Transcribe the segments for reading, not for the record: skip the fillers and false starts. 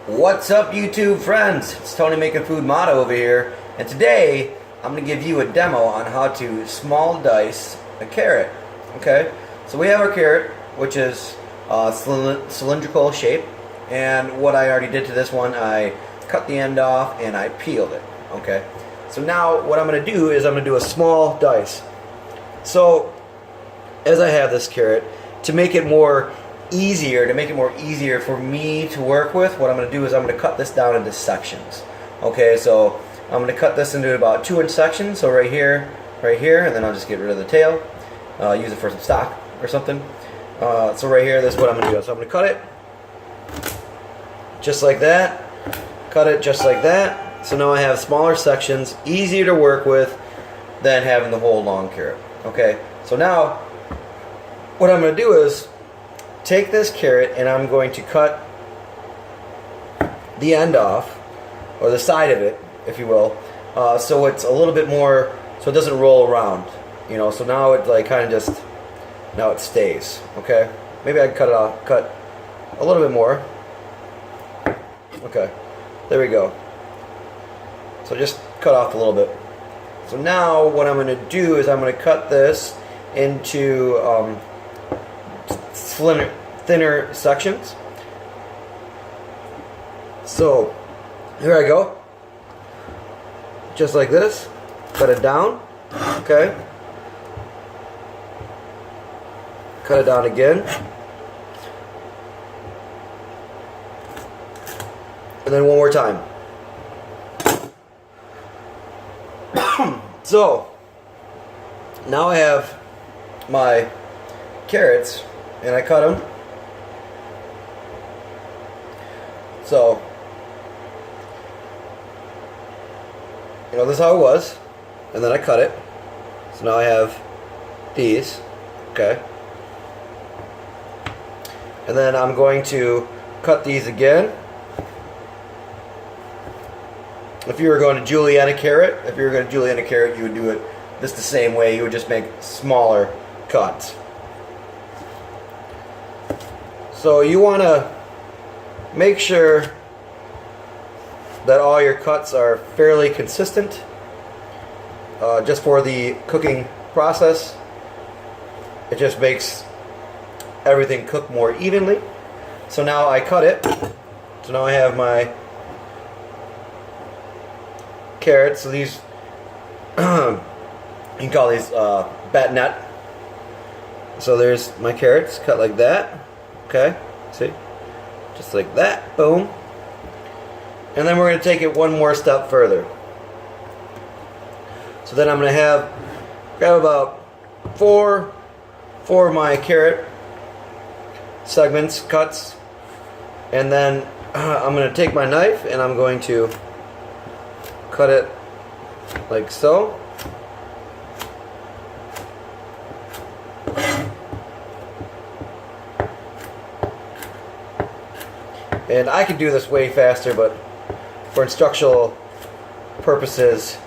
What's up, YouTube friends? It's Tony Making Food Motto over here, and today I'm going to give you a demo on how to small dice a carrot. Okay, so we have our carrot, which is cylindrical shape, and what I already did to this one, I cut the end off and I peeled it. Okay, so now what I'm going to do is I'm going to do a small dice. So as I have this carrot, to make it more easier for me to work with, what I'm going to do is I'm going to cut this down into sections. Okay, so I'm going to cut this into about 2-inch sections. So right here, and then I'll just get rid of the tail. Use it for some stock or something. So right here, this is what I'm going to do. So I'm going to cut it just like that. Cut it just like that. So now I have smaller sections, easier to work with than having the whole long carrot. Okay, so now what I'm going to do is take this carrot and I'm going to cut the end off, or the side of it, if you will, so it's a little bit more, so it doesn't roll around, you know. So now it like kind of just, now it stays. Okay, maybe I can cut it off, cut a little bit more. Okay, there we go. So just cut off a little bit. So now what I'm going to do is I'm going to cut this into thinner sections. So here I go, just like this. Cut it down. Okay, cut it down again, and then one more time. So now I have my carrots and I cut them. So, you know, this is how it was, and then I cut it. So now I have these, okay, and then I'm going to cut these again. If you were going to julienne a carrot, you would do it just the same way. You would just make smaller cuts. So you want to make sure that all your cuts are fairly consistent, just for the cooking process. It just makes everything cook more evenly. So now I cut it. So now I have my carrots. So these you can call these batonette. So there's my carrots cut like that. Okay, see, just like that, boom. And then we're going to take it one more step further. So then I'm going to grab about four of my carrot segments, cuts, and then I'm going to take my knife and I'm going to cut it like so. And I could do this way faster, but for instructional purposes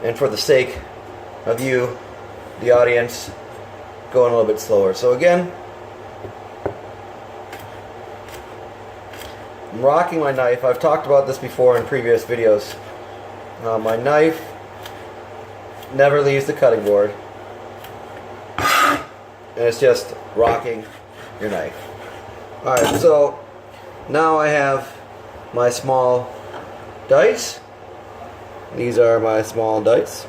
and for the sake of you, the audience, going a little bit slower. So again, I'm rocking my knife. I've talked about this before in previous videos. My knife never leaves the cutting board, and it's just rocking your knife. Alright, so now I have my small dice. These are my small dice.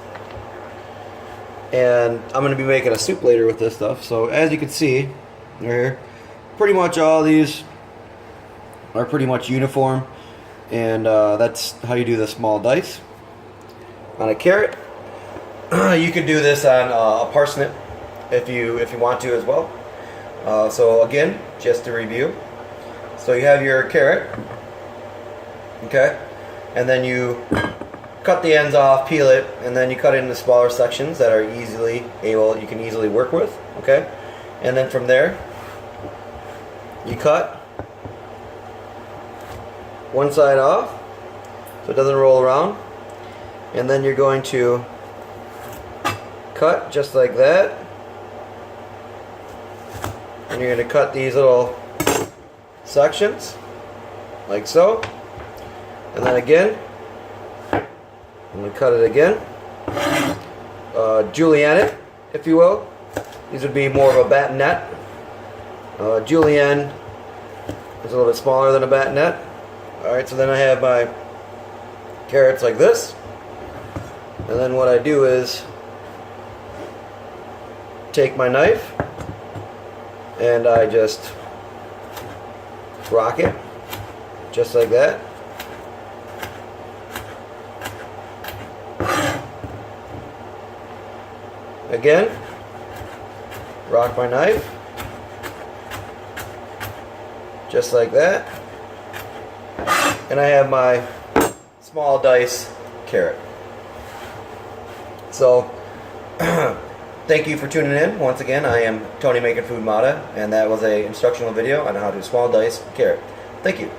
And I'm going to be making a soup later with this stuff. So as you can see, right here, pretty much all these are pretty much uniform. And that's how you do the small dice on a carrot. You can do this on a parsnip if you want to as well. So again, just to review. So you have your carrot, okay, and then you cut the ends off, peel it, and then you cut it into smaller sections that are you can easily work with, okay, and then from there you cut one side off so it doesn't roll around, and then you're going to cut just like that, and you're going to cut these little sections like so. And then again, I'm going to cut it again. Julienne it, if you will. These would be more of a batonette. Julienne is a little bit smaller than a batonette. Alright, so then I have my carrots like this. And then what I do is take my knife and I just rock it just like that. Again, rock my knife just like that, and I have my small dice carrot. So thank you for tuning in. Once again, I am Tony Making Food Mata, and that was a instructional video on how to small dice carrot. Thank you.